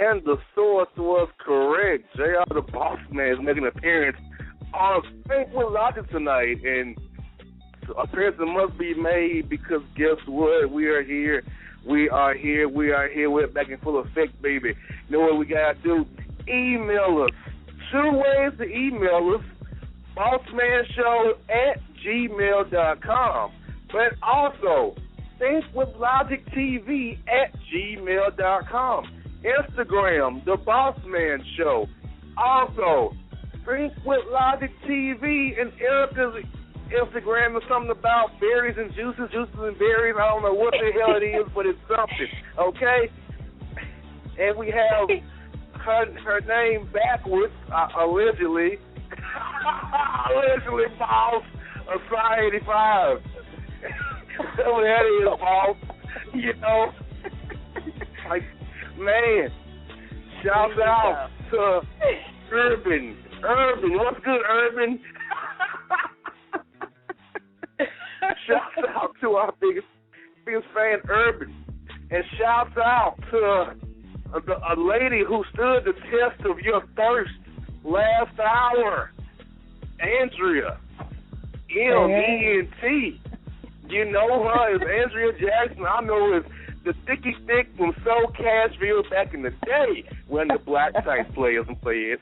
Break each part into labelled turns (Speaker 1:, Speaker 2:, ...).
Speaker 1: And the source was correct. JR the Bossman is making an appearance on Think with Logic tonight. And appearance must be made because guess what? We are here. We are here. We are here. We're back in full effect, baby. You know what we got to do? Email us. 2 ways to email us. bossmanshow@gmail.com. But also, thinkwithlogictv@gmail.com. Instagram, The Bossman Show. Also, Think with Logic TV, and Erica's Instagram is something about berries and juices and berries. I don't know what the hell it is, but it's something, okay? And we have her name backwards, allegedly. Allegedly, Boss, Aside 85. Whatever that is, Boss. You know? Like, man, shout out to Urban. What's good, Urban? Shout out to our biggest fan, Urban. And shout out to a lady who stood the test of your thirst last hour, Andrea, ENT. You know her as Andrea Jackson. I know her as the Thicky Thick from Soul Cashville back in the day when the Black Tight players and played.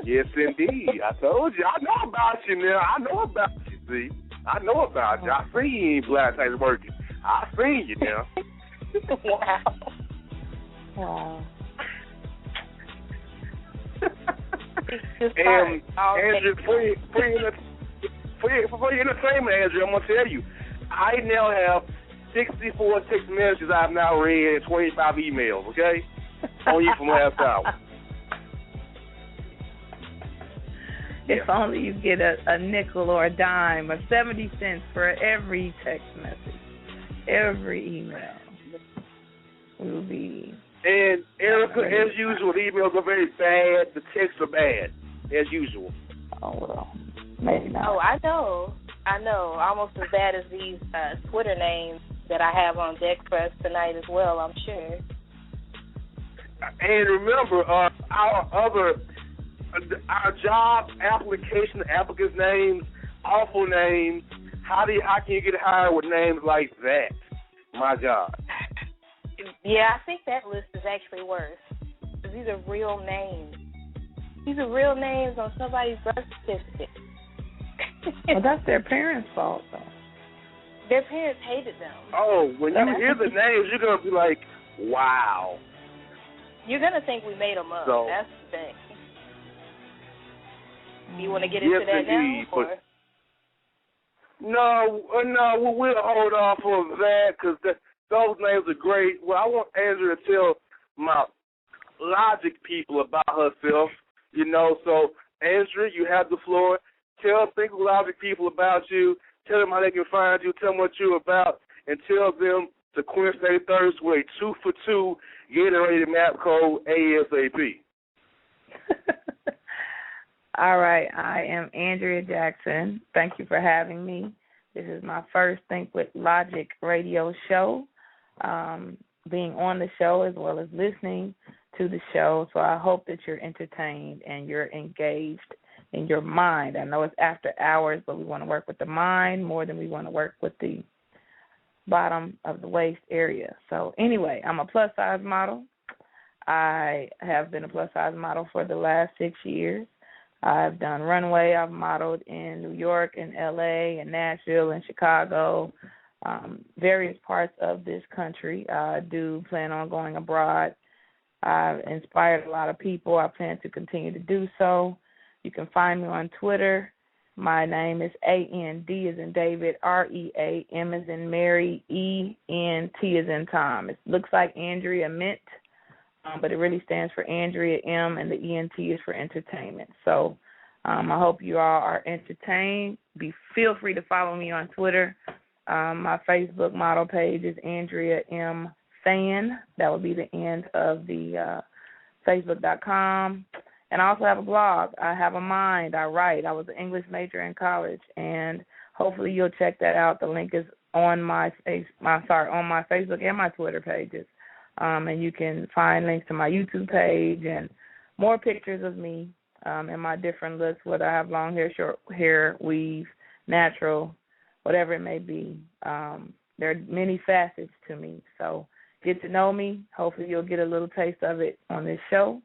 Speaker 1: Yes, indeed. I told you. I know about you now. I know about you, see. I know about you. I see you in Black Tight working. I see you now.
Speaker 2: Wow.
Speaker 1: And Andrew, for your entertainment, Andrew, I'm going to tell you, I now have 64 text messages I've now read and 25 emails, okay? On you from last hour.
Speaker 2: If only you get a nickel or a dime or 70 cents for every text message, every email. We will be.
Speaker 1: And Erica, as usual, the emails are very bad. The texts are bad, as usual.
Speaker 2: Oh, well, maybe not.
Speaker 3: Oh, I know. Almost as bad as these Twitter names that I have on deck for us tonight as well, I'm sure.
Speaker 1: And remember, our job application applicants' names, awful names. How can you get hired with names like that? My God.
Speaker 3: Yeah, I think that list is actually worse. Because these are real names. These are real names on somebody's birth certificate.
Speaker 2: Well, that's their parents' fault, though.
Speaker 3: Their parents hated them.
Speaker 1: Oh, when you hear the names, you're going to be like, wow.
Speaker 3: You're going to think we made them up. So, that's the thing. You want to get into that
Speaker 1: indeed,
Speaker 3: now? Or?
Speaker 1: No, we'll hold off on that because those names are great. Well, I want Andrea to tell my Logic people about herself, you know. So, Andrea, you have the floor. Tell Think Logic people about you. Tell them how they can find you. Tell them what you're about. And tell them to quench their thirst with a 2 for $2 Gatorade map code ASAP.
Speaker 2: All right. I am Andrea Jackson. Thank you for having me. This is my first Think with Logic radio show. Being on the show as well as listening to the show. So I hope that you're entertained and you're engaged in your mind. I know it's after hours, but we want to work with the mind more than we want to work with the bottom of the waist area. So anyway, I'm a plus-size model. I have been a plus-size model for the last 6 years. I've done runway. I've modeled in New York and L.A. and Nashville and Chicago, various parts of this country. I do plan on going abroad. I've inspired a lot of people. I plan to continue to do so. You can find me on Twitter. My name is AND as in David, REA, M as in Mary, ENT as in Tom. It looks like Andrea Mint, but it really stands for Andrea M, and the ENT is for entertainment. So I hope you all are entertained. Feel free to follow me on Twitter. My Facebook model page is Andrea M. Fan. That would be the end of the Facebook.com. And I also have a blog. I have a mind. I write. I was an English major in college, and hopefully you'll check that out. The link is on my Facebook and my Twitter pages. and you can find links to my YouTube page and more pictures of me and my different looks, whether I have long hair, short hair, weave, natural, whatever it may be. There are many facets to me, so get to know me. Hopefully you'll get a little taste of it on this show,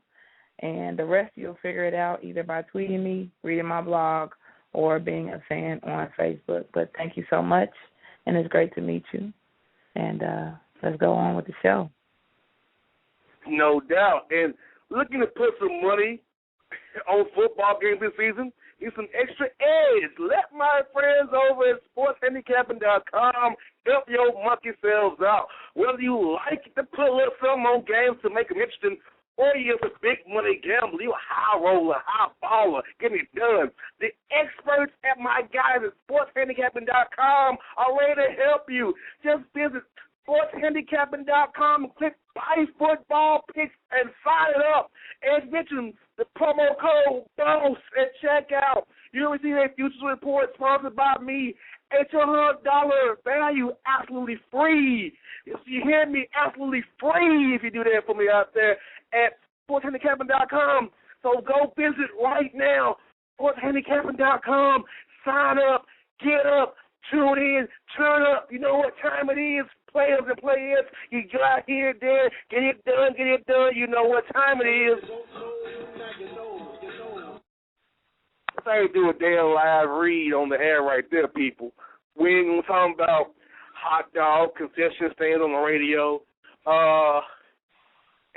Speaker 2: and the rest you'll figure it out either by tweeting me, reading my blog, or being a fan on Facebook. But thank you so much, and it's great to meet you. And let's go on with the show.
Speaker 1: No doubt. And looking to put some money on football games this season, need some extra edge. Let my friends over at sportshandicapping.com help your monkey selves out. Whether you like to put a little something on games to make them interesting, or you're a big money gambler, you're a high roller, high baller, getting it done. The experts at my guys at sportshandicapping.com are ready to help you. Just visit sportshandicapping.com and click Buy Football Picks and sign it up. And mention the promo code BOSS at checkout. You'll receive a futures report sponsored by me at your $100 value, absolutely free. If you hear me, absolutely free if you do that for me out there at sportshandicapping.com. So go visit right now, sportshandicapping.com. Sign up, get up, tune in, turn up. You know what time it is, players and players. You got here, there, get it done. You know what time it is. I do a damn live read on the air right there, people. We ain't gonna talk about hot dog concession stands on the radio.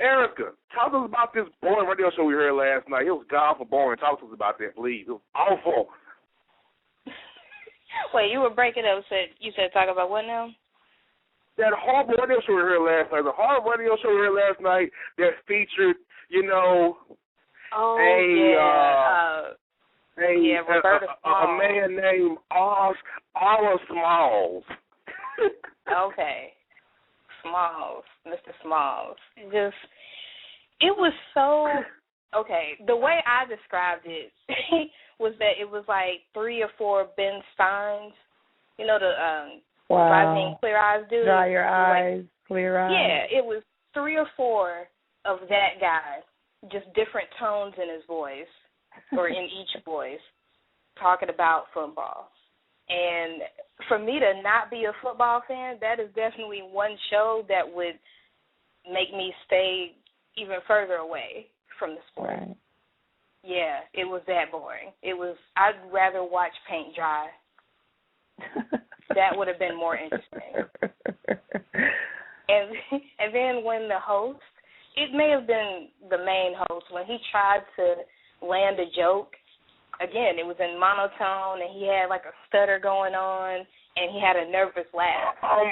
Speaker 1: Erica, talk to us about this boring radio show we heard last night. It was god-awful boring. Talk to us about that, please. It was awful.
Speaker 3: Wait, you were breaking up. You said talk about what now?
Speaker 1: That horrible radio show we heard last night. The horrible radio show we heard last night that featured, a man named Ara Smalls.
Speaker 3: Okay. Smalls, Mr. Smalls. It was so, okay, the way I described it was that it was like 3 or 4 Ben Steins, the Rising Clear Eyes dude.
Speaker 2: Dry your eyes, clear eyes.
Speaker 3: Yeah, it was 3 or 4 of that guy, just different tones in his voice, or in each voice, talking about football. And for me to not be a football fan, that is definitely one show that would make me stay even further away from the sport.
Speaker 2: Right.
Speaker 3: Yeah, it was that boring. I'd rather watch paint dry. That would have been more interesting. And then when the host, it may have been the main host, when he tried to land a joke, again, it was in monotone, and he had like a stutter going on, and he had a nervous laugh.
Speaker 1: Are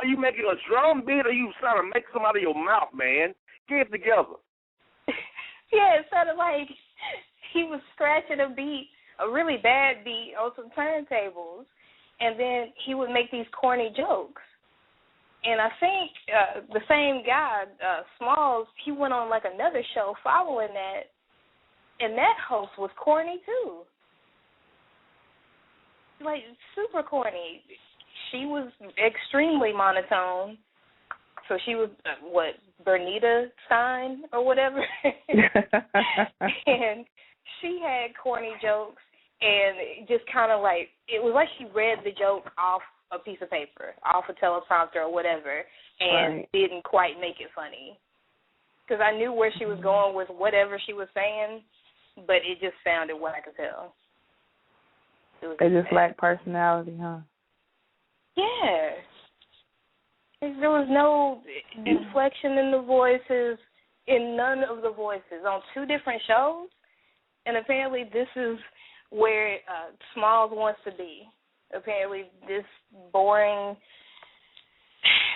Speaker 1: you making a drum beat, or you trying to make some out of your mouth, man? Get it together.
Speaker 3: Yeah, it sounded like he was scratching a beat, a really bad beat, on some turntables, and then he would make these corny jokes. And I think the same guy, Smalls, he went on like another show following that, and that host was corny too. Like, super corny. She was extremely monotone. So she was, Bernita Stein or whatever? And she had corny jokes, and just kind of like, it was like she read the joke off a piece of paper, off a teleprompter or whatever, and didn't quite make it funny. Because I knew where she was going with whatever she was saying, but it just sounded whack as hell.
Speaker 2: They just lack personality, huh?
Speaker 3: Yeah. There was no inflection in the voices, in none of the voices, on 2 different shows, and apparently this is where Smalls wants to be. Apparently these boring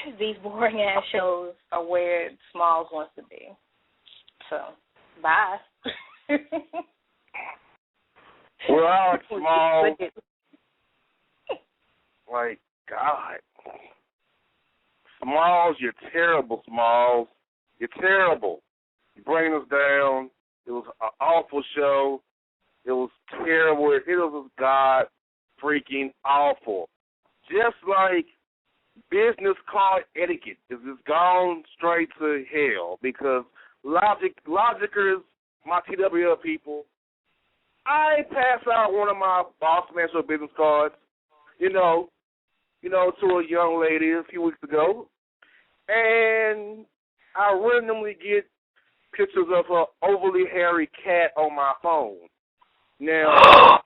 Speaker 3: ass shows are where Smalls wants to be. So, bye.
Speaker 1: Well, Smalls, like, God. Smalls, you're terrible, Smalls. You're terrible. You're bringing us down. It was an awful show. It was terrible. It was God freaking awful. Just like business card etiquette is just gone straight to hell because logicers, my TWL people, I passed out one of my Bossman business cards, to a young lady a few weeks ago, and I randomly get pictures of her overly hairy cat on my phone. Now,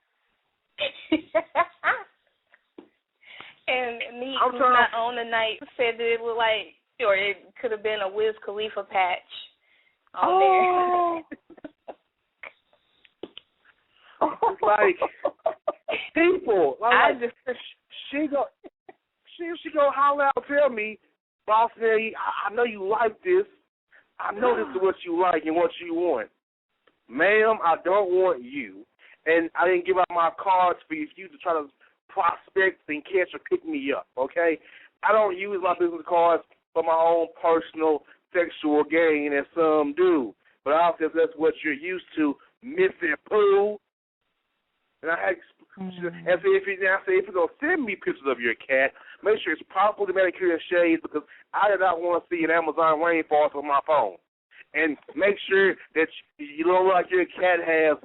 Speaker 3: and me, who's not on the night, said that it was like, or it could have been a Wiz Khalifa patch on there.
Speaker 1: Like people, she go holler out, tell me, boss lady, I know you like this. I know this is what you like and what you want, ma'am. I don't want you, and I didn't give out my cards for you to try to prospect and catch or pick me up. Okay, I don't use my business cards for my own personal sexual gain, as some do. But I guess that's what you're used to, Missy Pooh. And I had, and so if you're gonna send me pictures of your cat, make sure it's properly manicured and shaved because I do not want to see an Amazon rainforest on my phone. And make sure that you don't look like your cat has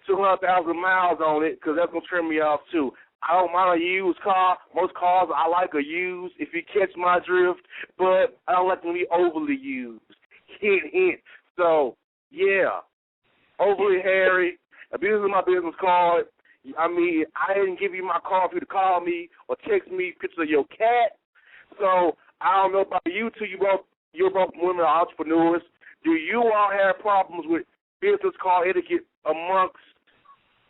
Speaker 1: 200,000 miles on it because that's gonna turn me off too. I don't mind a used car. Most cars I like are used, if you catch my drift, but I don't like them to be overly used. Hint, hint. So, yeah, overly hairy. Abusing my business card. I mean, I didn't give you my card for you to call me or text me pictures of your cat. So I don't know about you two. You're both women entrepreneurs. Do you all have problems with business card etiquette amongst,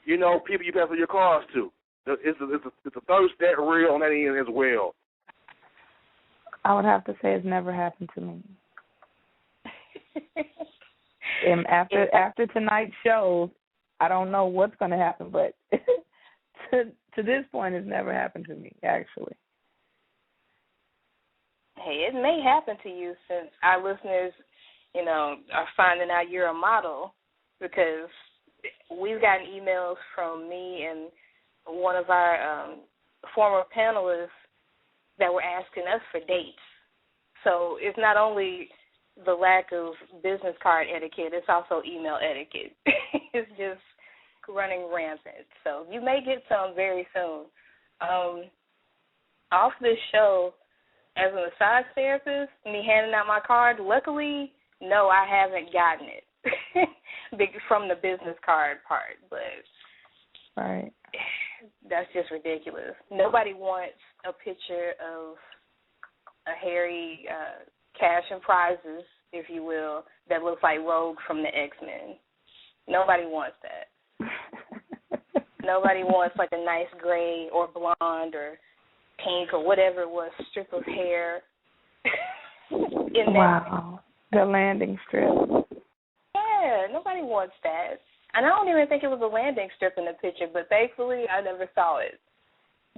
Speaker 1: people you pass on your cards to? It's a thirst that real on that end as well.
Speaker 2: I would have to say it's never happened to me. And after tonight's show, I don't know what's going to happen, but to this point, it's never happened to me, actually.
Speaker 3: Hey, it may happen to you since our listeners, are finding out you're a model, because we've gotten emails from me and one of our former panelists that were asking us for dates. So it's not only the lack of business card etiquette, it's also email etiquette. It's just running rampant. So you may get some very soon. Off this show, as a massage therapist, me handing out my card, luckily, no, I haven't gotten it from the business card part, but
Speaker 2: right.
Speaker 3: That's just ridiculous. Nobody wants a picture of a hairy cash and prizes, if you will, that looks like Rogue from the X-Men. Nobody wants that. Nobody wants like a nice gray or blonde or pink or whatever it was, strip of hair.
Speaker 2: Wow. The landing strip.
Speaker 3: Yeah, nobody wants that. And I don't even think it was a landing strip in the picture, but thankfully I never saw it.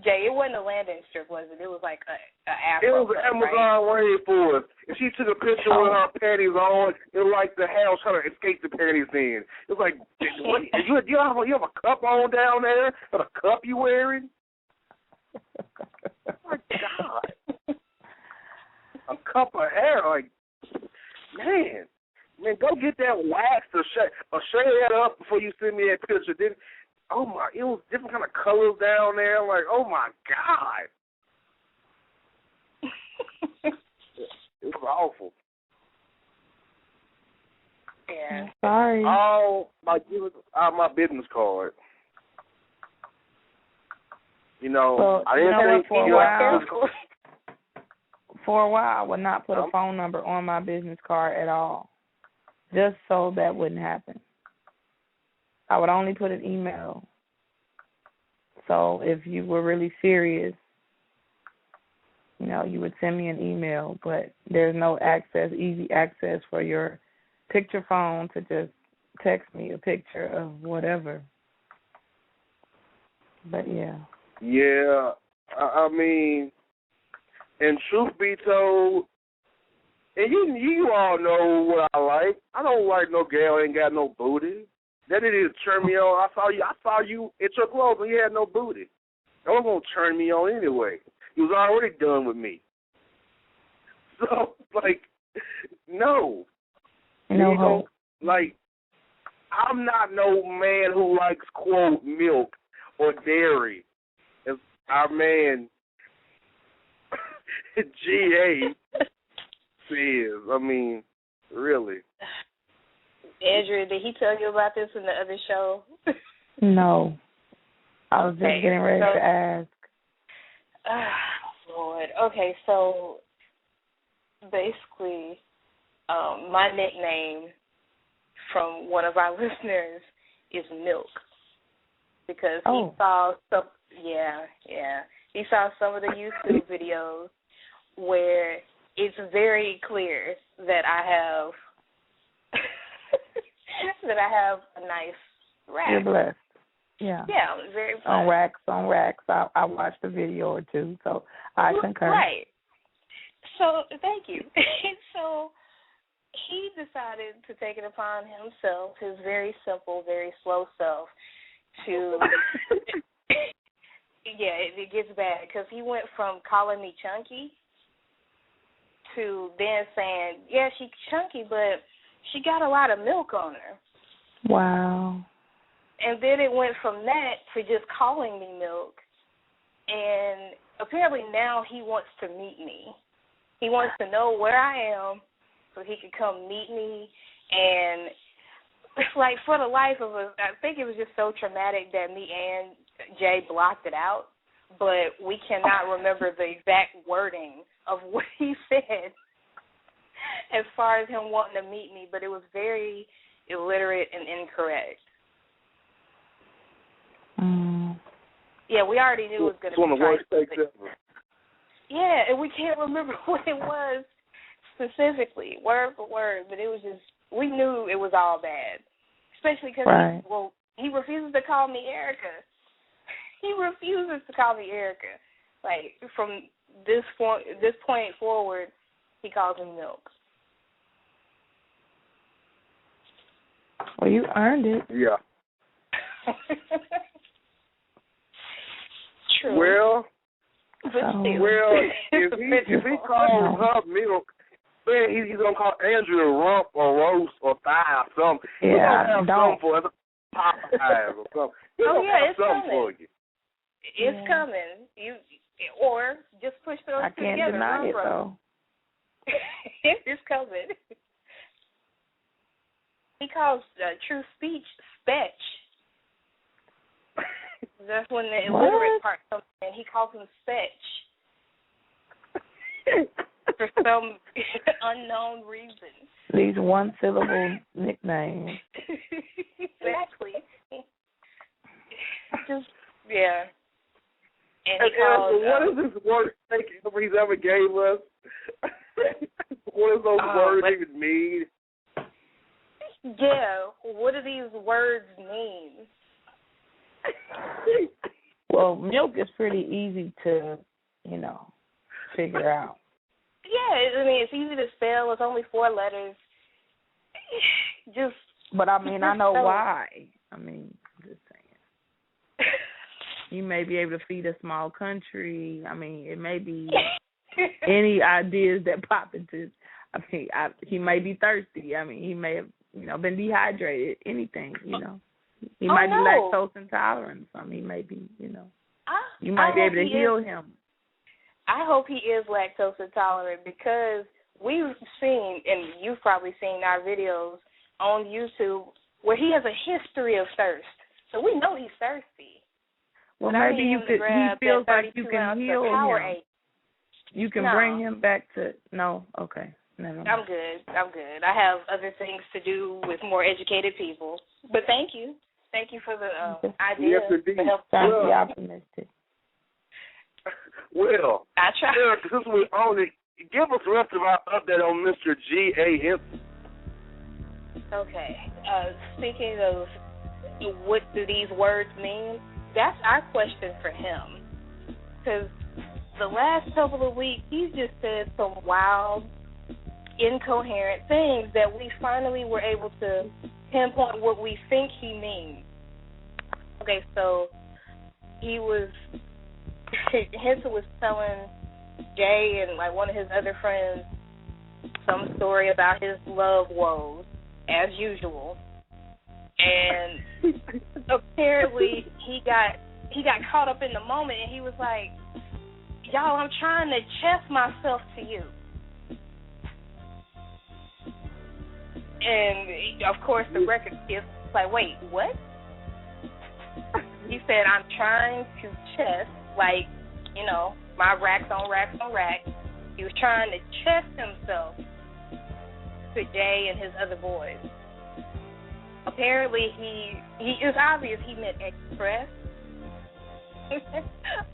Speaker 3: Jay, it wasn't a landing strip, was it? It was like a afro.
Speaker 1: It was an Amazon rainforest. If she took a picture with her panties on, it was like the hell trying to escape the panties in. It was like, what, you have a cup on down there? Got a cup you wearing? Oh my God. A cup of hair, like, man, go get that wax or shave that up before you send me that picture. Then, oh my, it was different kind of colors down there. Like, oh my God, it was awful.
Speaker 3: Yeah,
Speaker 2: sorry.
Speaker 1: Oh, my business card.
Speaker 2: So,
Speaker 1: I didn't think
Speaker 2: for a while, I would not put a phone number on my business card at all, just so that wouldn't happen. I would only put an email. So if you were really serious, you would send me an email, but there's no easy access for your picture phone to just text me a picture of whatever. But yeah.
Speaker 1: Yeah, I mean, and truth be told, and you all know what I like. I don't like no girl ain't got no booty. That didn't turn me on. I saw you at your clothes and you had no booty. That was gonna turn me on anyway. He was already done with me. So, like, no.
Speaker 2: No hope.
Speaker 1: Like, I'm not no man who likes, quote, milk or dairy. As our man, G.A., says. I mean, really.
Speaker 3: Andrea, did he tell you about this in the other show?
Speaker 2: No. I was just getting ready to ask.
Speaker 3: Lord. Okay, so basically, my nickname from one of our listeners is Milk, because he saw some. He saw some of the YouTube videos where it's very clear that I have a nice rack.
Speaker 2: You're blessed. Yeah.
Speaker 3: Yeah, I'm very blessed.
Speaker 2: On racks. I watched a video or two, so I concur.
Speaker 3: Right. So, thank you. So, he decided to take it upon himself, his very simple, very slow self, to, it gets bad, because he went from calling me chunky to then saying, yeah, she's chunky, but she got a lot of milk on her.
Speaker 2: Wow.
Speaker 3: And then it went from that to just calling me Milk. And apparently now he wants to meet me. He wants to know where I am so he can come meet me. And it's like, for the life of us, I think it was just so traumatic that me and Jay blocked it out. But we cannot remember the exact wording of what he said as far as him wanting to meet me. But it was very illiterate and incorrect. Yeah, we already knew it was going to be
Speaker 1: one of the worst takes ever.
Speaker 3: Yeah, and we can't remember what it was specifically, word for word, but it was just, we knew it was all bad. Especially because, he refuses to call me Erica. He refuses to call me Erica. Like, from this point forward, he calls me Milk.
Speaker 2: Well, you earned it.
Speaker 1: Yeah.
Speaker 3: True.
Speaker 1: Well,
Speaker 3: if
Speaker 1: he calls her Milk, then he's gonna call Andrew Rump or Roast or Thigh or something.
Speaker 2: Yeah,
Speaker 1: he's gonna have something for us, Popeyes or something.
Speaker 3: It's
Speaker 1: something
Speaker 3: coming.
Speaker 1: for you.
Speaker 3: It's coming. Or just push those
Speaker 2: I can't
Speaker 3: together.
Speaker 2: deny it though.
Speaker 3: It's coming. He calls true speech spetch. That's when the illiterate part comes in. He calls him spetch for some unknown reason.
Speaker 2: These one-syllable nicknames.
Speaker 3: Exactly. Just, yeah. And he
Speaker 1: calls,
Speaker 3: calls...
Speaker 1: what is this word he's ever gave us? What does those words even mean?
Speaker 3: Yeah, what do these words mean?
Speaker 2: Well, milk is pretty easy to, figure out.
Speaker 3: Yeah, I mean, it's easy to spell. It's only 4 letters.
Speaker 2: But, I know why. I'm just saying. You may be able to feed a small country. It may be any ideas that pop into. He may be thirsty. He may have, been dehydrated. Anything, He might be lactose intolerant. He may be, you might be able to heal him.
Speaker 3: I hope he is lactose intolerant, because we've seen, and you've probably seen our videos on YouTube, where he has a history of thirst. So we know he's thirsty.
Speaker 2: Well, maybe he feels like you can heal him. You can bring him back to, no, okay. Never mind.
Speaker 3: I'm good. I have other things to do with more educated people. But thank you. Thank you for the idea.
Speaker 1: Yes, indeed.
Speaker 2: Trying to be optimistic.
Speaker 1: Well,
Speaker 3: I try.
Speaker 1: Since we're on it, give us the rest of our update on Mr. G.A. Henson.
Speaker 3: Okay. Speaking of what do these words mean, that's our question for him. Because the last couple of weeks, he's just said some wild, incoherent things that we finally were able to pinpoint what we think he means. Okay, so he was Henson was telling Jay and like one of his other friends some story about his love woes, as usual. And apparently he got caught up in the moment, and he was like, "Y'all, I'm trying to chest myself to you." And of course the record is like, "Wait, what?" He said, "I'm trying to chest, like, you know, my racks on racks on racks." He was trying to chest himself to Jay and his other boys. Apparently it was obvious he meant express,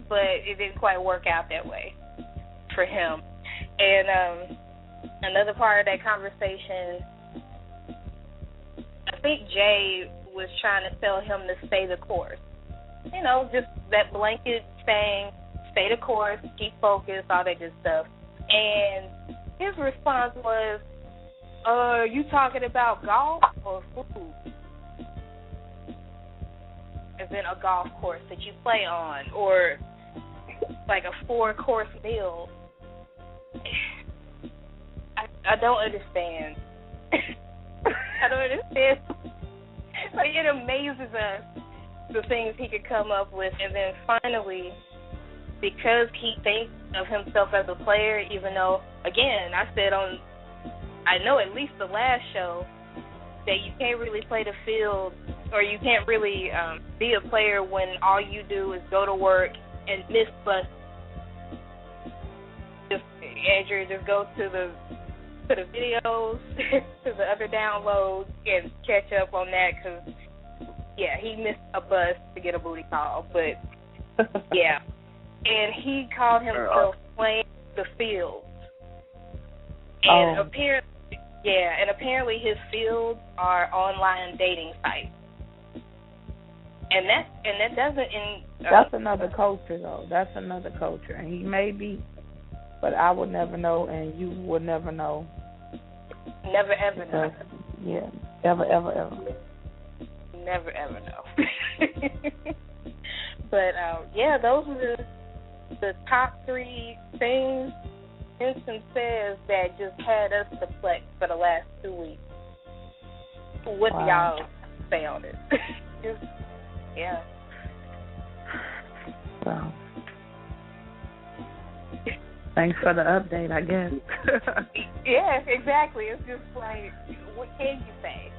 Speaker 3: but it didn't quite work out that way for him. And another part of that conversation, I think Jay was trying to tell him to stay the course. You know, just that blanket saying, stay the course, keep focused, all that good stuff. And his response was, you talking about golf or food? As in a golf course that you play on, or like a 4-course meal. I don't understand. I don't understand. Like, it amazes us the things he could come up with, and then finally, because he thinks of himself as a player, even though, again, I know at least the last show, that you can't really play the field, or you can't really be a player when all you do is go to work and miss bus. Andrew, just go to the videos, to the other downloads, and catch up on that, because, yeah, he missed a bus to get a booty call, but, yeah. And he called himself playing the field. And apparently his fields are online dating sites. And that doesn't
Speaker 2: that's another culture, though. That's another culture. And he may be, but I would never know, and you would never know.
Speaker 3: Never, ever know.
Speaker 2: Yeah, ever, ever, ever.
Speaker 3: Never, ever know. But, yeah, those were the top 3 things Henson says that just had us perplexed for the last 2 weeks. What do y'all say on it? Just, yeah.
Speaker 2: So, thanks for the update, I guess.
Speaker 3: Yeah, exactly. It's just like, what can you say?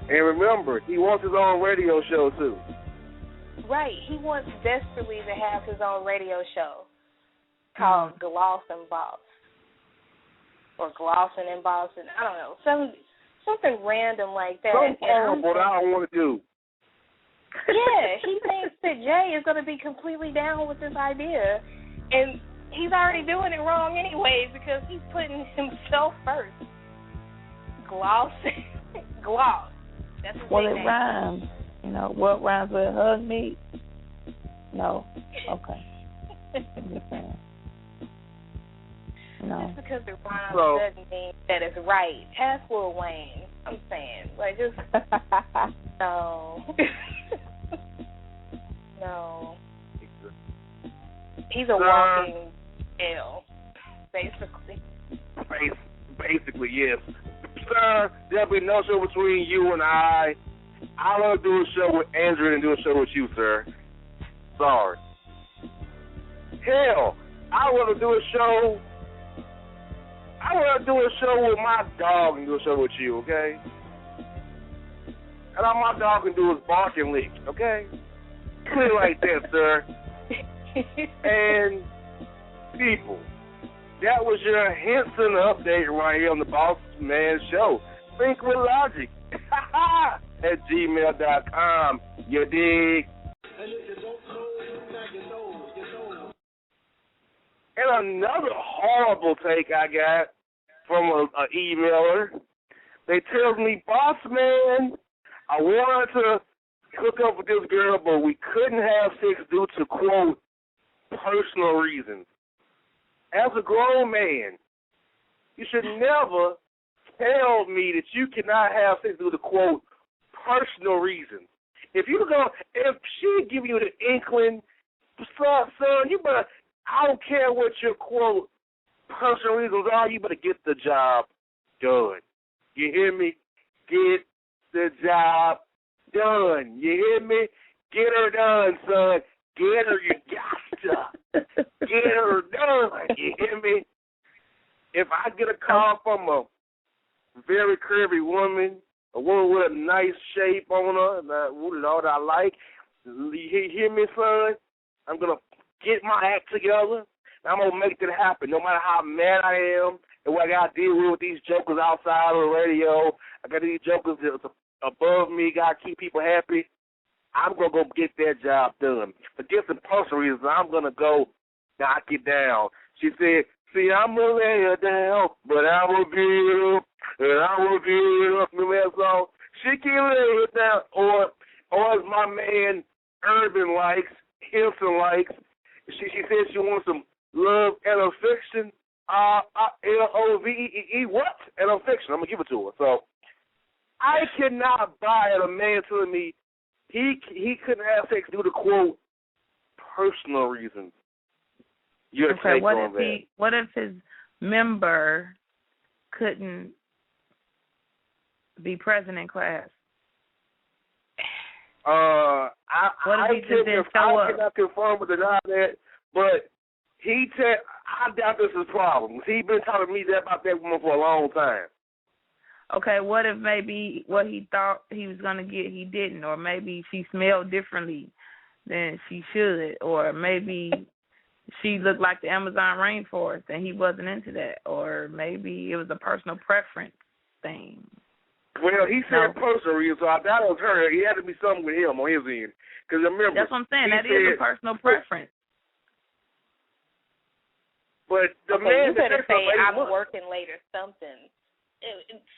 Speaker 1: And remember, he wants his own radio show, too.
Speaker 3: Right. He wants desperately to have his own radio show called Gloss and Boss. Or Glossin' and Bossin'. I don't know. Something random like that.
Speaker 1: Something horrible that I don't want to do.
Speaker 3: Yeah, he thinks that Jay is going to be completely down with this idea. And he's already doing it wrong anyway, because he's putting himself first. Gloss. Gloss. That's his
Speaker 2: well,
Speaker 3: nickname.
Speaker 2: It rhymes. You know, what rhymes with hug me? No. Okay. I'm just saying. No.
Speaker 3: Just because it rhymes doesn't mean that it's right. Ask Lil Wayne. I'm saying. Like, just, no. No. He's a walking L, basically.
Speaker 1: Basically, yes. Sir, there'll be no show between you and I. I want to do a show with Andrew and do a show with you, sir. Sorry. Hell, I want to do a show. I want to do a show with my dog and do a show with you, okay? And all my dog can do is bark and lick, okay? Clear like that, sir. And people, that was your Henson update right here on the Bossman Show. Think with logic. At gmail.com. You dig? And another horrible take I got from a emailer. They tell me, boss man, I wanted to hook up with this girl, but we couldn't have sex due to, quote, personal reasons. As a grown man, you should never tell me that you cannot have sex due to, quote, personal reasons. If she give you the inkling son, you better, I don't care what your, quote, personal reasons are, you better get the job done. You hear me? Get the job done. You hear me? Get her done, son. Get her, you got to. Get her done. You hear me? If I get a call from a very curvy woman, a woman with a nice shape on her, and all that I like, you hear me, son? I'm going to get my act together. I'm going to make that happen, no matter how mad I am and what I got to deal with these jokers outside of the radio. I got these jokers that's above me, got to keep people happy. I'm going to go get that job done. Forget some personal reasons. I'm going to go knock it down. She said, see, I'm going to lay her down, but I will be up, and I will be up. Remember that song? She can lay it down. Or as my man Urban likes, Hilson likes, she said she wants some love and affection. L-O-V-E-E, what? And affection. I'm going to give it to her. So I cannot buy a man telling me he couldn't have sex due to, quote, personal reasons. Your take on that.
Speaker 2: What if his member couldn't be present in class?
Speaker 1: I cannot confirm with the guy that, but I doubt this is a problem. He's been telling me that about that woman for a long time.
Speaker 2: Okay, what if maybe what he thought he was going to get, he didn't, or maybe she smelled differently than she should, or maybe she looked like the Amazon rainforest and he wasn't into that, or maybe it was a personal preference thing.
Speaker 1: Well, he said personal reason, so I doubt it was her. He had to be something with him on his end. Because remember,
Speaker 2: that's what I'm saying. That is a personal preference.
Speaker 1: But the man
Speaker 3: you better say I'm working late or something.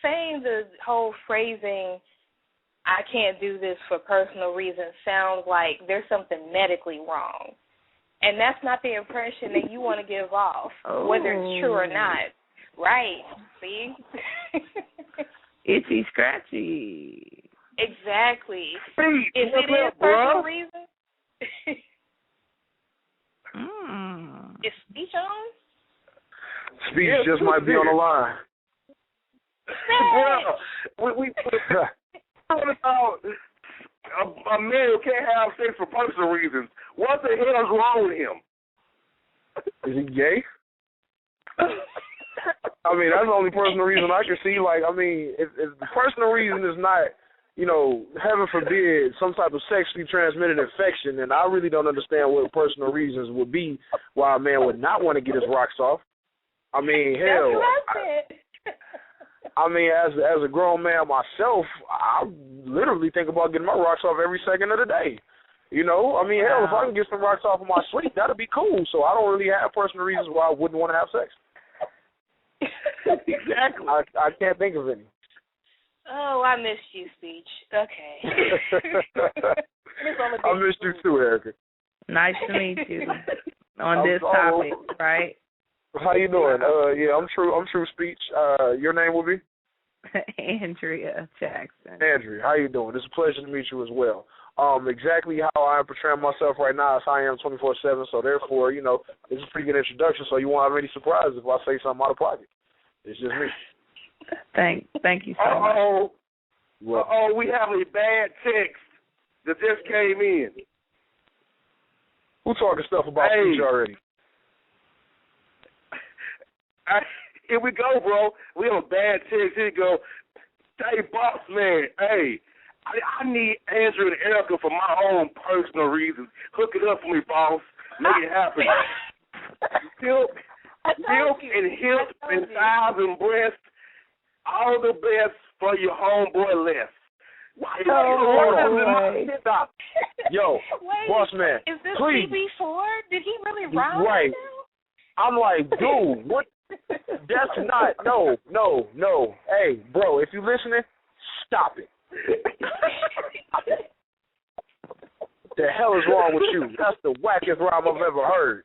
Speaker 3: Saying the whole phrasing, I can't do this for personal reasons, sounds like there's something medically wrong. And that's not the impression that you want to give off, whether it's true or not. Right. See?
Speaker 2: Itchy, scratchy.
Speaker 3: Exactly.
Speaker 1: Speech.
Speaker 3: If it is personal reason, is speech on?
Speaker 4: Speech just might be on the line.
Speaker 1: Well, we talking about a man who can't have sex for personal reasons. What the hell is wrong with him?
Speaker 4: Is he gay? I mean, that's the only personal reason I can see. Like, I mean, if the personal reason is not, heaven forbid, some type of sexually transmitted infection, then I really don't understand what personal reasons would be why a man would not want to get his rocks off. I mean, hell. I mean, as a grown man myself, I literally think about getting my rocks off every second of the day. I mean, hell, if I can get some rocks off in my sleep, that'd be cool. So I don't really have personal reasons why I wouldn't want to have sex.
Speaker 1: Exactly.
Speaker 4: I can't think of any.
Speaker 3: Oh, I missed you, speech. Okay.
Speaker 4: I missed you too, Erica.
Speaker 2: Nice to meet you on this topic, right?
Speaker 4: How you doing? Yeah, I'm true speech. Your name will be?
Speaker 2: Andrea Jackson.
Speaker 4: Andrea, how you doing? It's a pleasure to meet you as well. Exactly how I am portraying myself right now is how I am 24/7, so therefore, it's a pretty good introduction, so you won't have any surprises if I say something out of pocket. It's just me.
Speaker 2: Thank you so much.
Speaker 1: We have a bad text that just came in.
Speaker 4: Who talking stuff about speech already?
Speaker 1: Here we go, bro. We have a bad text. Here you go. Hey, Bossman, hey, I need Andrew and Erica for my own personal reasons. Hook it up for me, boss. Make it happen. Silk and hips and thighs and breasts, all the best for your homeboy Les.
Speaker 4: Stop. Yo, Bossman,
Speaker 3: is this
Speaker 4: please.
Speaker 3: CB4? Did he really rhyme
Speaker 4: right
Speaker 3: now?
Speaker 4: I'm like, dude, what? That's not, no. Hey, bro, if you listening, stop it. What the hell is wrong with you? That's the wackest rhyme I've ever heard.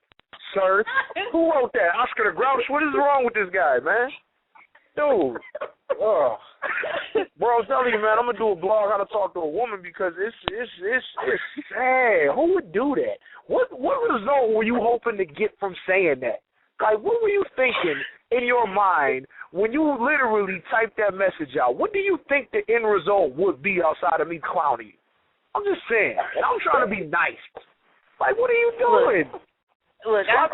Speaker 4: Sir, who wrote that? Oscar the Grouch? What is wrong with this guy, man? Dude. Bro, I'm telling you, man, I'm going to do a blog how to talk to a woman because it's sad. Who would do that? What result result were you hoping to get from saying that? Like, what were you thinking in your mind when you literally typed that message out? What do you think the end result would be outside of me clowning you? I'm just saying. And I'm trying to be nice. Like, what are you doing?
Speaker 3: Look, I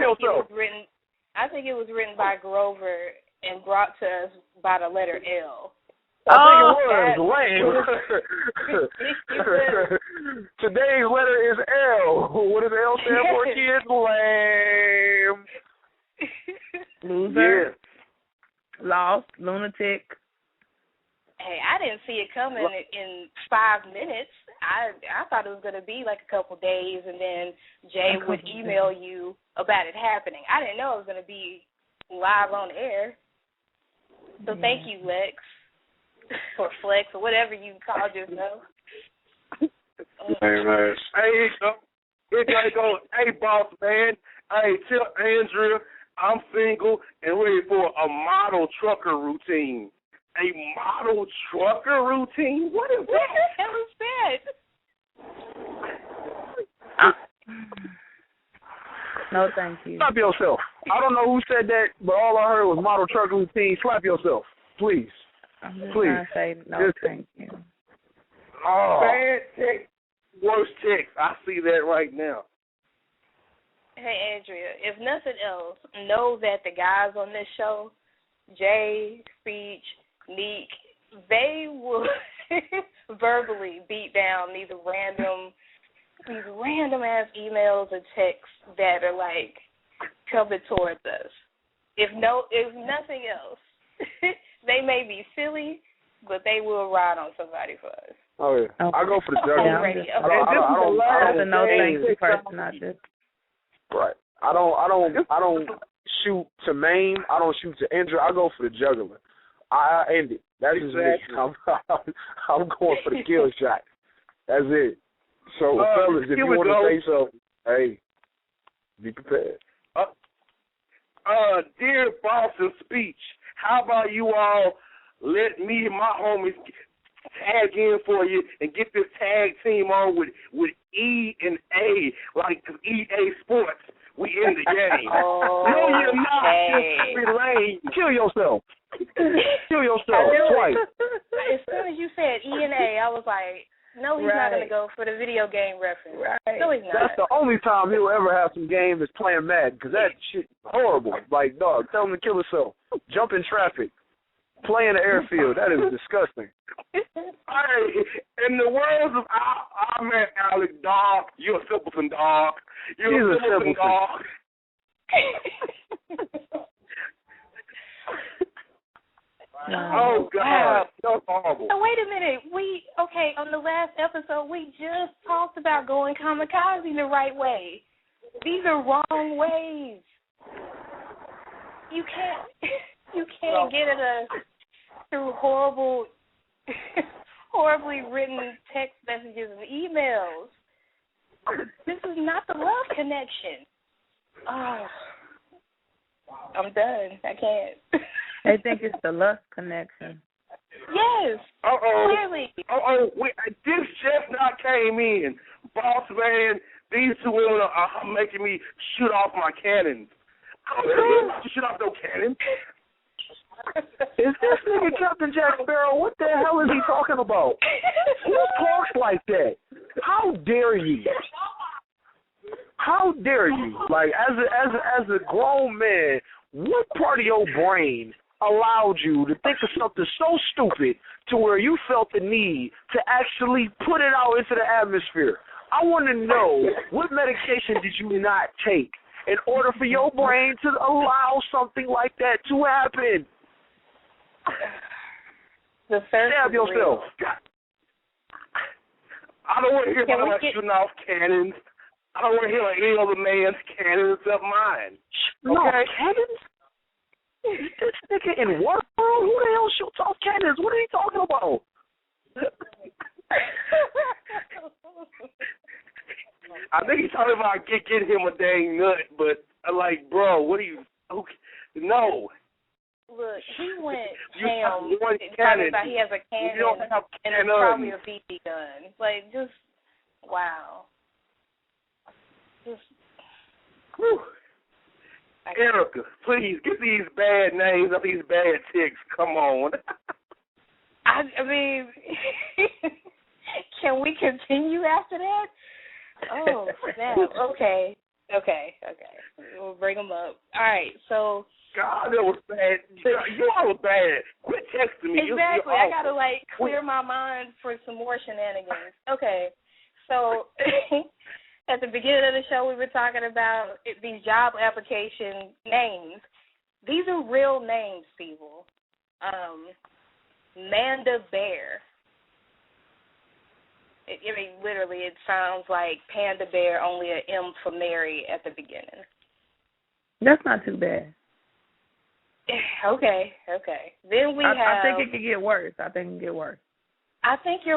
Speaker 3: think it was written by Grover and brought to us by the letter L.
Speaker 4: I think it was lame. Today's letter is L. What does L stand for, kids? Lame.
Speaker 2: Loser. Yeah. Lost. Lunatic.
Speaker 3: Hey, I didn't see it coming in 5 minutes. I thought it was going to be like a couple days, and then Jay would email you about it happening. I didn't know it was going to be live on air. So thank you, Lex, or Flex, or whatever you called yourself.
Speaker 4: Hey, man.
Speaker 1: Hey, it's like, hey, boss man. Hey, tell Andrea I'm single and ready for a model trucker routine. A model trucker routine? What is that?
Speaker 3: What the hell is that?
Speaker 2: No, thank you.
Speaker 4: Slap yourself. I don't know who said that, but all I heard was model trucker routine. Slap yourself, please.
Speaker 2: I'm just
Speaker 4: please.
Speaker 2: trying to say no, thank you.
Speaker 1: Oh. Bad text, worst text. I see that right now.
Speaker 3: Hey, Andrea, if nothing else, know that the guys on this show, Jay, Speech, Neek, they will verbally beat down these random ass emails or texts that are like coming towards us. If nothing else, they may be silly, but they will ride on somebody for us.
Speaker 4: Oh yeah, I go for the juggler.
Speaker 2: I don't know thank you person. I just
Speaker 4: right. I don't shoot to maim. I don't shoot to injure. I go for the juggler. I end it. That's just me. I'm going for the kill shot. That's it. So, fellas, if you want to say something, hey, be prepared.
Speaker 1: Dear Boston Speech, how about you all let me and my homies tag in for you and get this tag team on with E and A, like EA Sports. We in the game.
Speaker 3: Oh,
Speaker 1: no, you're not. Just lame.
Speaker 4: Kill yourself. Kill yourself twice.
Speaker 3: As soon as you said E and A, I was like, no, he's not going to go for the video game reference.
Speaker 2: Right.
Speaker 3: No, he's not.
Speaker 4: That's the only time he'll ever have some game is playing Madden, because that shit horrible. Like, dog, tell him to kill himself. Jump in traffic. Play in the airfield. That is disgusting.
Speaker 1: Hey, in the words of our man Alex, dog, you're a simpleton, dog. You're a simpleton, dog. Oh, God. That's horrible.
Speaker 3: So wait a minute. On the last episode, we just talked about going kamikaze the right way. These are wrong ways. You can't get at us through horribly written text messages and emails. This is not the love connection. Oh, I'm done. I can't.
Speaker 2: They think it's the lust connection.
Speaker 3: Yes. Clearly.
Speaker 1: This just not came in. Boss man, these two women are making me shoot off my cannons. I don't know to shoot off no cannons.
Speaker 4: Is this nigga Captain Jack Sparrow? What the hell is he talking about? Who talks like that? How dare you? How dare you? Like, as a grown man, what part of your brain allowed you to think of something so stupid to where you felt the need to actually put it out into the atmosphere? I want to know, what medication did you not take in order for your brain to allow something like that to happen? Stab yourself.
Speaker 1: I don't want to hear about shooting off cannons. I don't want to hear like any other man's cannons except mine.
Speaker 4: No, cannons? This nigga in what world? Who the hell shoots off cannons? What are you talking about?
Speaker 1: I think he's talking about getting him a dang nut, but like, bro, what are you? No.
Speaker 3: Look, he went ham talking
Speaker 1: cannon.
Speaker 3: about he has a cannon and it's probably a BB gun. Like, just, wow. Just,
Speaker 1: Whew. Erica, please get these bad names up these bad ticks. Come on.
Speaker 3: I mean, can we continue after that? Oh, snap. Okay. We'll bring them up. All right, so.
Speaker 1: God, that was bad. You all were bad. Quit texting me.
Speaker 3: Exactly.
Speaker 1: You're
Speaker 3: I got to, clear my mind for some more shenanigans. Okay, so at the beginning of the show, we were talking about these job application names. These are real names, people. Manda Bear. I mean, literally, it sounds like Panda Bear, only an M for Mary at the beginning.
Speaker 2: That's not too bad.
Speaker 3: Okay. Then we
Speaker 2: I think it could get worse. I think you're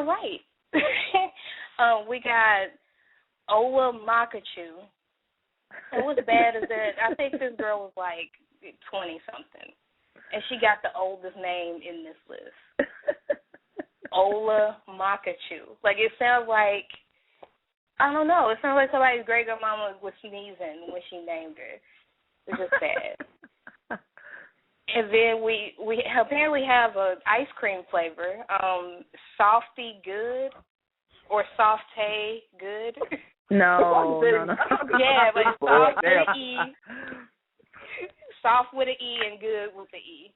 Speaker 2: right. We got Ola Makachu. And what's bad is that I think this girl was 20-something, and she got the oldest name in this list. Ola Makachu. It sounds like, I don't know, it sounds like somebody's great-grandmama was sneezing when she named her. It's just bad. And then we apparently have an ice cream flavor, Softy Good or Softy Good. No.
Speaker 3: Yeah, but soft with an E. Soft with an E and good with the E.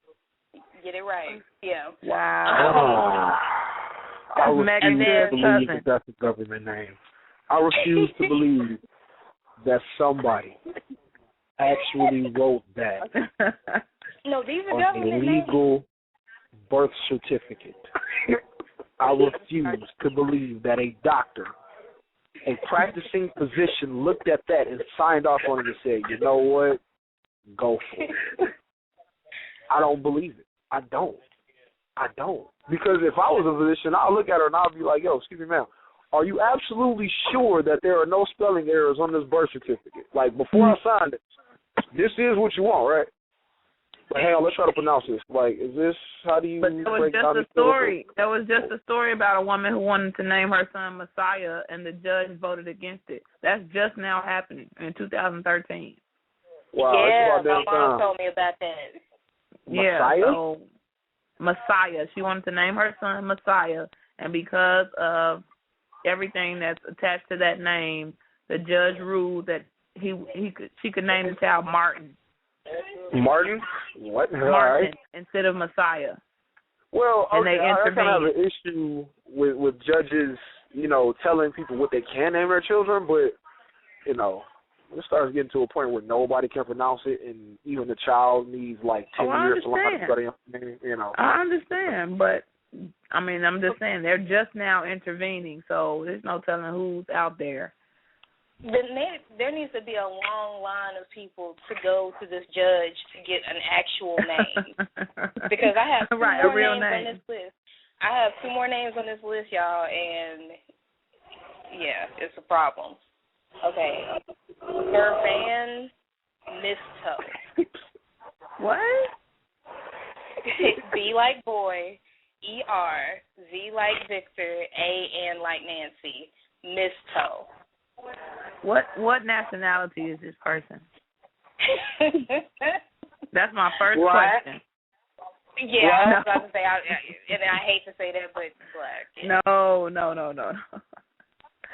Speaker 3: Get it right. Yeah.
Speaker 2: Wow.
Speaker 4: I refuse to believe that that's a government name. I refuse to believe that somebody actually wrote that.
Speaker 3: No, these are
Speaker 4: on
Speaker 3: government
Speaker 4: a legal birth certificate. I refuse to believe that a doctor, a practicing physician, looked at that and signed off on it and said, you know what, go for it. I don't believe it. I don't. Because if I was a physician, I'll look at her and I'll be like, yo, excuse me, ma'am, are you absolutely sure that there are no spelling errors on this birth certificate? Before I signed it, this is what you want, right? Hang on, let's try to pronounce this. Is this, how do you break down this story?
Speaker 2: There was just a story about a woman who wanted to name her son Messiah, and the judge voted against it. That's just now happening in 2013.
Speaker 4: Wow,
Speaker 3: yeah, my mom told me about that.
Speaker 2: Yeah,
Speaker 4: Messiah?
Speaker 2: so Messiah. She wanted to name her son Messiah, and because of everything that's attached to that name, the judge ruled that she could name the child Martin.
Speaker 4: Martin? What?
Speaker 2: Martin
Speaker 4: right.
Speaker 2: Instead of Messiah.
Speaker 4: Well,
Speaker 2: and they
Speaker 4: I kind of have
Speaker 2: intervened.
Speaker 4: an issue with judges, telling people what they can name their children, but, it starts getting to a point where nobody can pronounce it, and even the child needs 10 years to learn how to study it.
Speaker 2: I understand, but, I'm just saying, they're just now intervening, so there's no telling who's out there.
Speaker 3: There needs to be a long line of people to go to this judge to get an actual name. Because I have two more names on this list. I have two more names on this list, y'all, and, yeah, it's a problem. Okay. Irvan Misto.
Speaker 2: What?
Speaker 3: B like boy, E-R, V like Victor, A-N like Nancy, Misto.
Speaker 2: What nationality is this person? That's my first question.
Speaker 3: Yeah, I was about to say, and I hate to say that, but black. Yeah.
Speaker 2: No.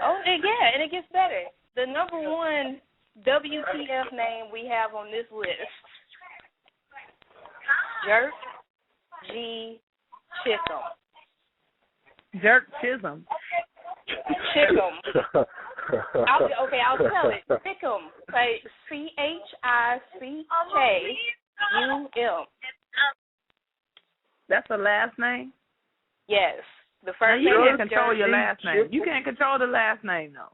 Speaker 3: Oh, yeah, and it gets better. The number one WTF name we have on this list, Jerk G. Chisholm.
Speaker 2: Jerk Chisholm.
Speaker 3: Chickum. I'll tell it. Chickum. Chickkum.
Speaker 2: That's a last name?
Speaker 3: Yes. The first
Speaker 2: name. You can't control
Speaker 3: Jerk.
Speaker 2: your last name. You can't control the last name, though.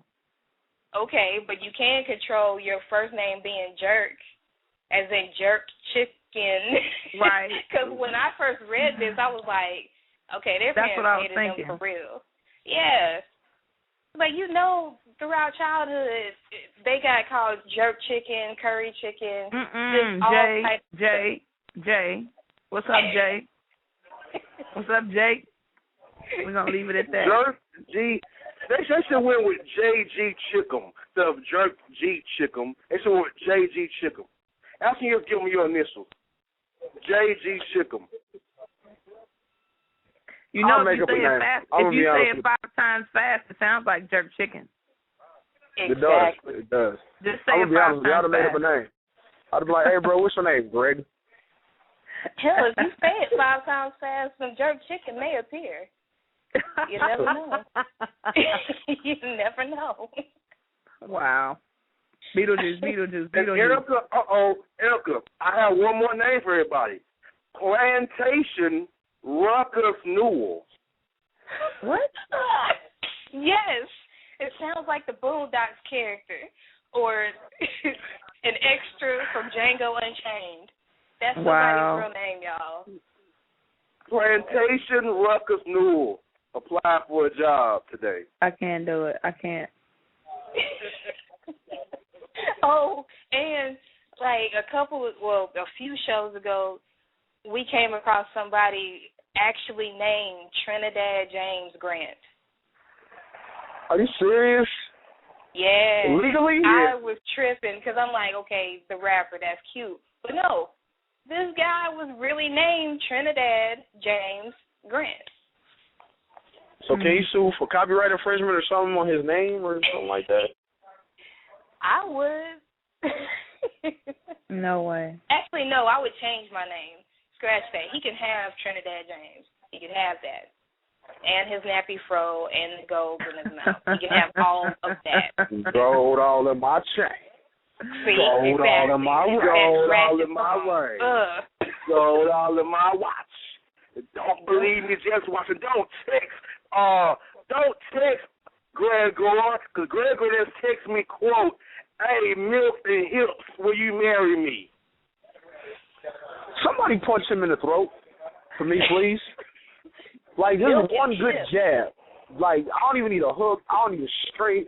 Speaker 3: Okay, but you can control your first name being Jerk, as in Jerk Chicken.
Speaker 2: Right.
Speaker 3: Because when I first read this, I was like, okay, their parents hated them for real. Yeah. But throughout childhood, they got called jerk chicken, curry chicken.
Speaker 2: Jay. What's up, Jay? What's up, Jake? We're going to leave it at that.
Speaker 1: Jerk G. They should went with J.G. Chickum. instead of Jerk G Chickum, they should went JG Chickum. How can you just give them your initials? JG Chickum.
Speaker 2: You know,
Speaker 4: if you say
Speaker 2: it fast, if you say it 5 times fast, it sounds like jerk chicken.
Speaker 3: Exactly.
Speaker 4: It does.
Speaker 2: Just say
Speaker 4: I'm
Speaker 2: it 5
Speaker 4: gonna be honest,
Speaker 2: times
Speaker 4: y'all made up a name. I'd be like, hey, bro, what's your name, Greg?
Speaker 3: Hell, if you say it 5 times fast, some jerk chicken may appear. You never know. You never know.
Speaker 2: Wow. Beetlejuice.
Speaker 1: Erica, Erica, I have one more name for everybody. Plantation Ruckus Newell.
Speaker 2: What?
Speaker 3: Yes. It sounds like the Boondocks character or an extra from Django Unchained. That's somebody's real name, y'all.
Speaker 1: Plantation Ruckus Newell. Apply for a job today.
Speaker 2: I can't do it. I can't.
Speaker 3: Oh, and like a few shows ago, we came across somebody actually named Trinidad James Grant.
Speaker 4: Are you serious?
Speaker 3: Yeah.
Speaker 4: Legally?
Speaker 3: I was tripping because I'm like, okay, the rapper, that's cute. But no, this guy was really named Trinidad James Grant.
Speaker 4: So can he sue for copyright infringement or something on his name or something like that?
Speaker 3: I would.
Speaker 2: No way.
Speaker 3: Actually, no, I would change my name. Scratch that. He can have Trinidad James. He can have that. And his nappy fro and the gold in his mouth. He can have all of that.
Speaker 4: Gold all in my chain.
Speaker 3: See,
Speaker 4: gold
Speaker 3: exactly.
Speaker 4: all in my way.
Speaker 1: Gold all in my way. Gold all in my watch. Don't believe me, just watch it. Don't text Gregor, because Gregor just text me, quote, hey, milk and hips, will you marry me?
Speaker 4: Somebody punch him in the throat for me, please. Like, just one good jab. Like, I don't even need a hook. I don't need a straight.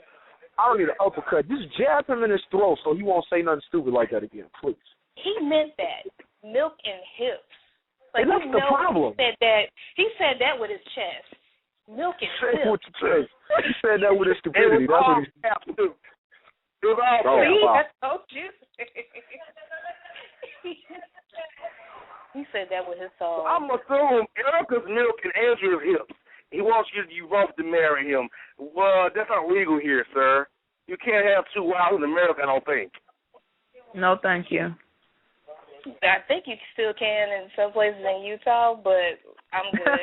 Speaker 4: I don't need an uppercut. Just jab him in his throat so he won't say nothing stupid like that again, please.
Speaker 3: He meant that. Milk and hips. Like,
Speaker 4: and that's the problem.
Speaker 3: He said that with his chest. Milk and hips.
Speaker 4: Say what you say. He said that with his stupidity. That's what he said.
Speaker 1: It was all
Speaker 3: I told you. He said that with his soul.
Speaker 1: I'm assuming Erica's milk and Andrew's hips. He wants you both to marry him. Well, that's not legal here, sir. You can't have 2 wives in America, I don't think.
Speaker 2: No, thank you.
Speaker 3: I think you still can in some places in Utah, but I'm good.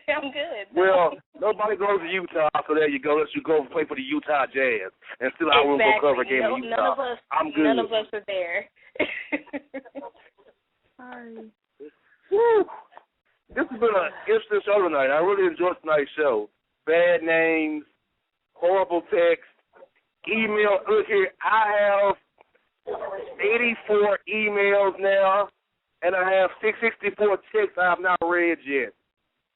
Speaker 3: I'm good.
Speaker 1: Well, nobody goes to Utah, so there you go. Let's you go play for the Utah Jazz. And still I will go cover a game in Utah. I'm good.
Speaker 3: None of us are there.
Speaker 2: Sorry.
Speaker 1: Woo. This has been an interesting show tonight. I really enjoyed tonight's show. Bad names, horrible text, email. Look here, I have 84 emails now, and I have 664 texts I have not read yet.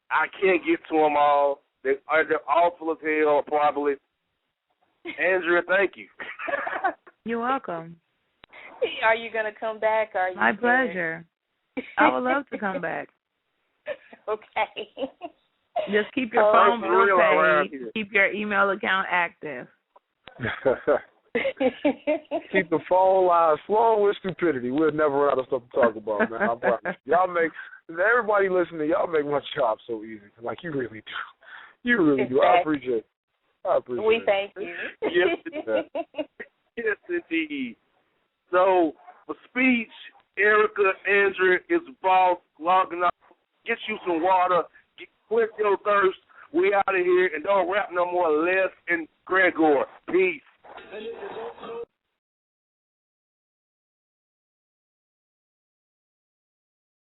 Speaker 1: I can't get to them all. They're awful as hell, probably. Andrea, thank you.
Speaker 2: You're welcome.
Speaker 3: Are you going to come back? Or are you
Speaker 2: My pleasure. I would love to come back.
Speaker 3: Okay.
Speaker 2: Just keep your phone prepaid. Keep your email account active.
Speaker 4: Keep the phone lines flowing with stupidity. We'll never run out of stuff to talk about, man. I promise. Y'all make everybody listening. Y'all make my job so easy. Like you really do. You really do. I appreciate it.
Speaker 3: We thank you.
Speaker 1: Yes, indeed. So for speech, Erica, Andrea is boss. Logging off. Get you some water. Quit your thirst. We out of here and don't rap no more. Les and Gregor. Peace.